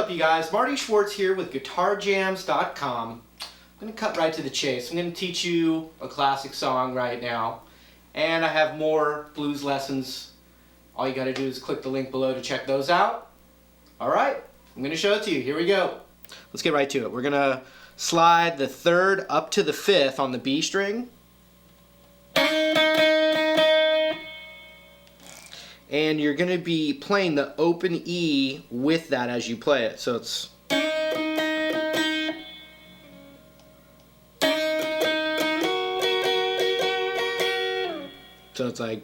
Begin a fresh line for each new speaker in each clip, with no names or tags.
up, you guys? Marty Schwartz here with GuitarJamz.com. I'm going to cut right to the chase. I'm going to teach you a classic song right now. And I have more blues lessons. All you got to do is click the link below to check those out. Alright, I'm going to show it to you. Here we go. Let's get right to it. We're going to slide the 3rd up to the 5th on the B string. And you're going to be playing the open E with that as you play it. So it's... So it's like...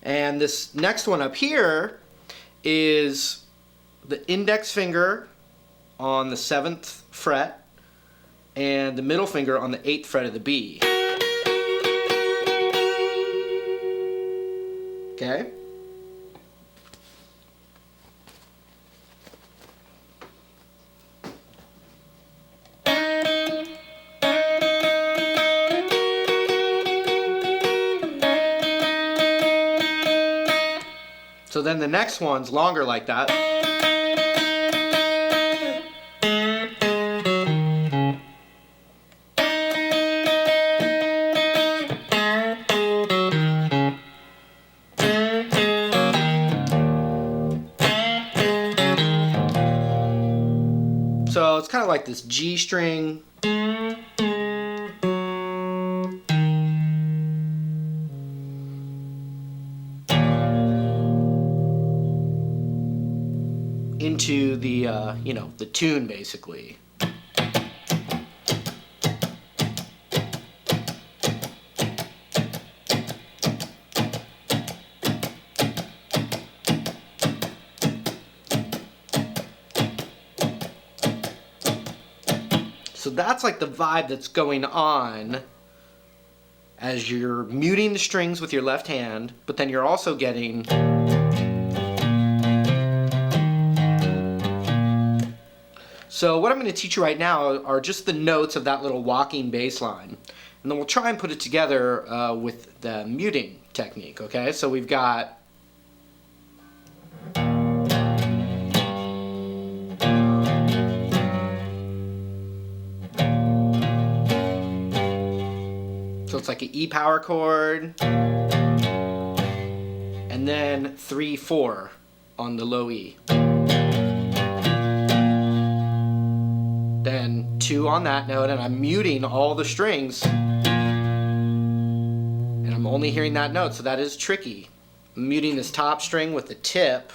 And this next one up here is the index finger on the 7th fret and the middle finger on the 8th fret of the B. Okay? So then the next one's longer like that. So it's kind of like this G string. Into the, the tune basically. So that's like the vibe that's going on as you're muting the strings with your left hand, but then you're also getting So what I'm going to teach you right now are just the notes of that little walking bass line. And then we'll try and put it together with the muting technique, okay? So we've got so it's like an E power chord, and then 3/4 on the low E. Then 2 on that note, and I'm muting all the strings, and I'm only hearing that note, so that is tricky. I'm muting this top string with the tip,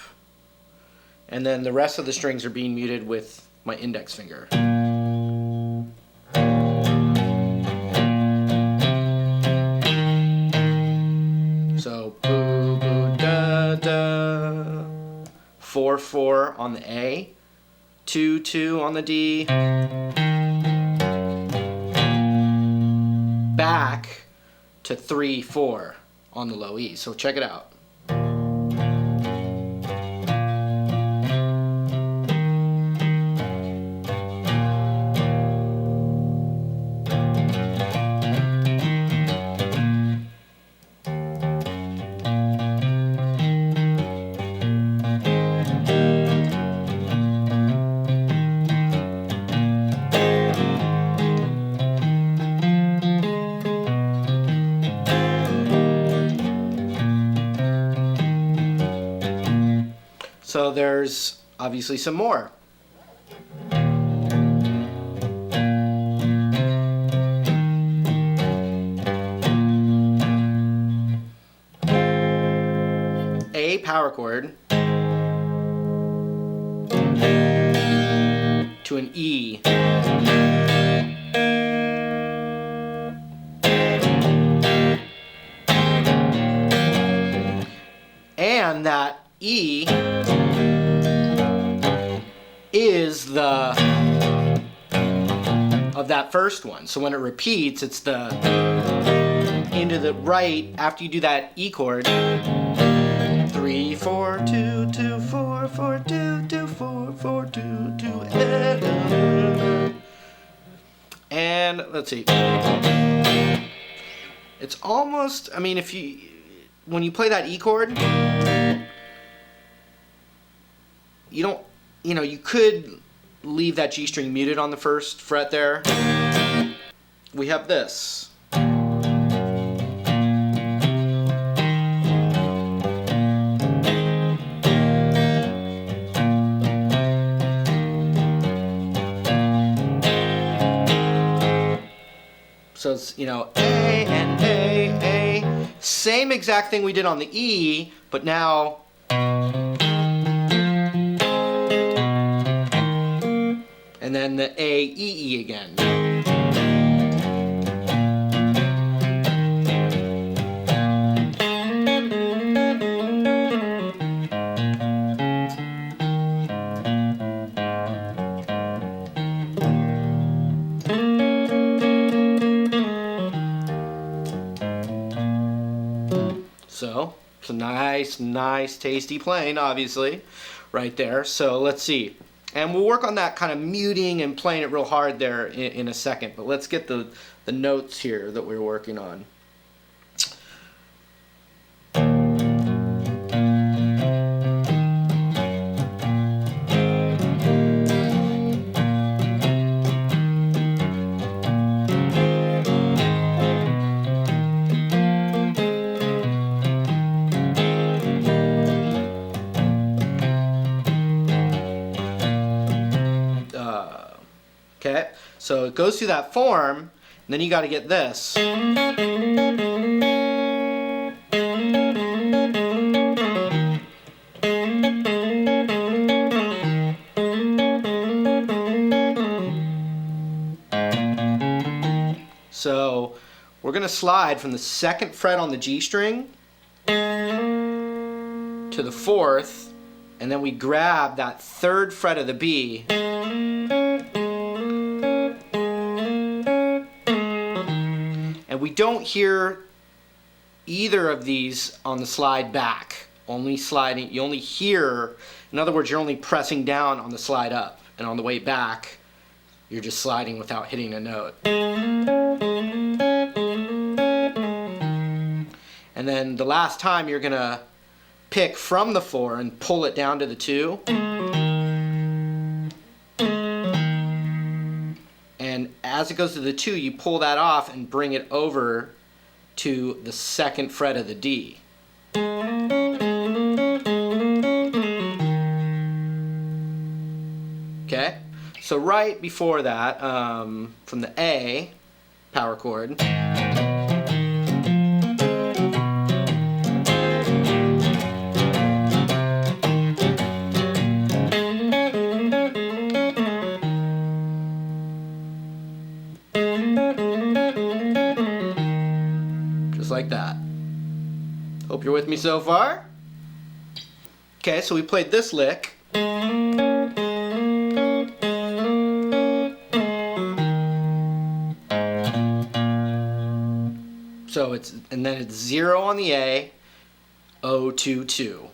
and then the rest of the strings are being muted with my index finger. So boo boo da da, 4/4 on the A, 2/2 on the D, back to 3/4 on the low E. So check it out. So there's obviously some more. A power chord to an E. And that E is the of that first one. So when it repeats, it's the into the right after you do that E chord. 3 4 2 2 4 4 2 2 4 4 2 2. And let's see. It's almost, I mean, when you play that E chord, you don't, you could leave that G string muted on the first fret there. We have this. So it's, A and A. Same exact thing we did on the E, but now and then the A, E, E again. So, it's a nice, tasty playing, obviously, right there. So let's see. And we'll work on that kind of muting and playing it real hard there in a second. But let's get the notes here that we're working on. Okay, so it goes through that form, and then you got to get this. So we're going to slide from the 2nd fret on the G string to the 4th, and then we grab that 3rd fret of the B. And we don't hear either of these on the slide back. Only sliding, you only hear, in other words, you're only pressing down on the slide up, and on the way back, you're just sliding without hitting a note. And then the last time you're gonna pick from the 4 and pull it down to the 2. And as it goes to the 2, you pull that off and bring it over to the 2nd fret of the D. Okay? So right before that, from the A power chord, just like that. Hope you're with me so far. Okay, so we played this lick. So it's, and then it's 0 on the A, O, 2, 2.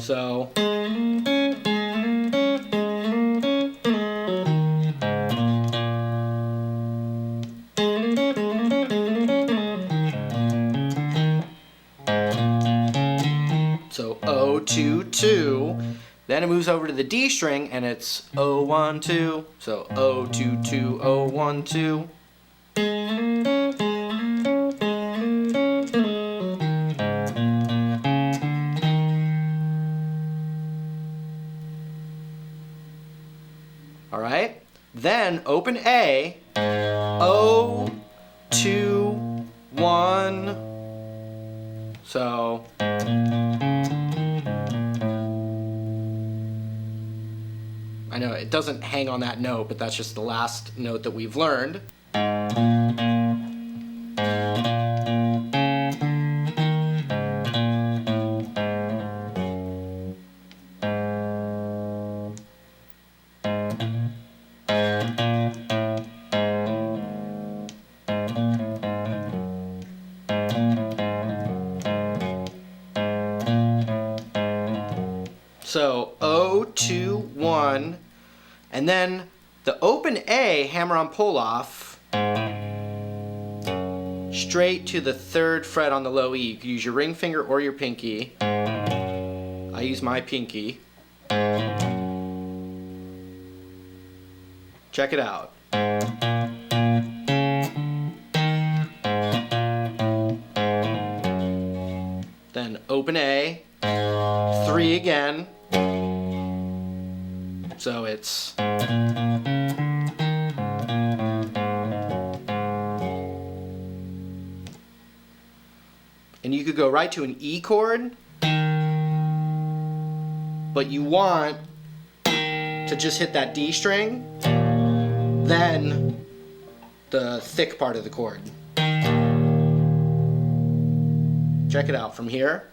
So O, 2, 2. Then it moves over to the D string and it's O, 1, 2. So O, 2, 2, O, 1, 2. All right. Then open A, O, 2, 1. So I know it doesn't hang on that note, but that's just the last note that we've learned. So O, 2, 1, and then the open A hammer on pull off straight to the 3rd fret on the low E. You can use your ring finger or your pinky. I use my pinky. Check it out. Then open A, 3 again. So it's and you could go right to an E chord, but you want to just hit that D string, then the thick part of the chord. Check it out from here.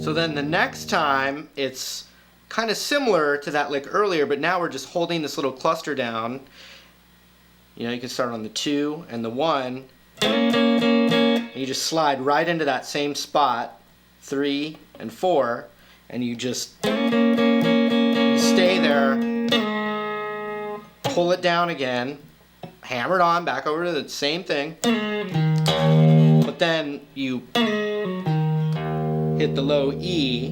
So then the next time, it's kind of similar to that lick earlier, but now we're just holding this little cluster down. You know, you can start on the 2 and the 1, and you just slide right into that same spot, 3 and 4, and you just stay there, pull it down again, hammer it on, back over to the same thing, but then you hit the low E,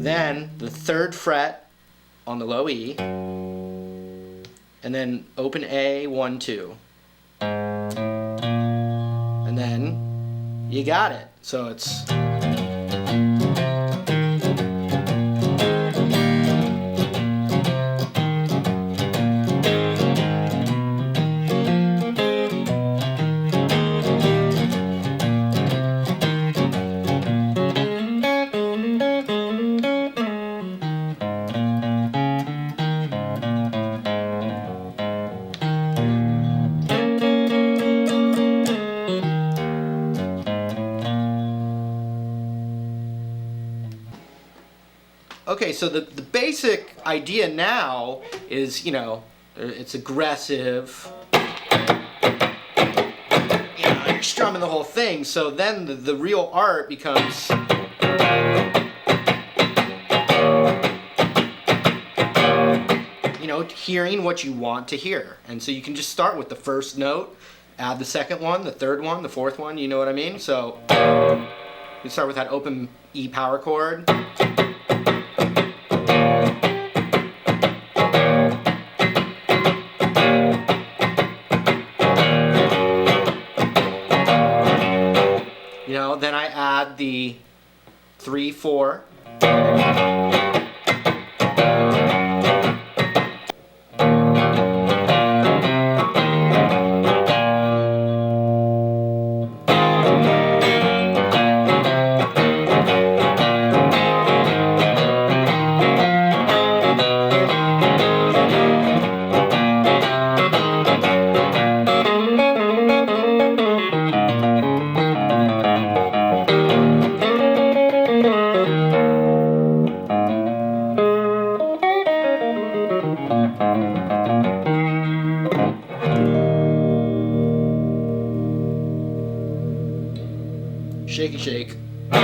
then the 3rd fret on the low E, and then open A, 1, 2, and then you got it. So it's okay, so the basic idea now is, you know, it's aggressive. You know, you're strumming the whole thing, so then the real art becomes you know, hearing what you want to hear. And so you can just start with the first note, add the second one, the third one, the fourth one, you know what I mean? So you start with that open E power chord. You know, then I add the 3, 4.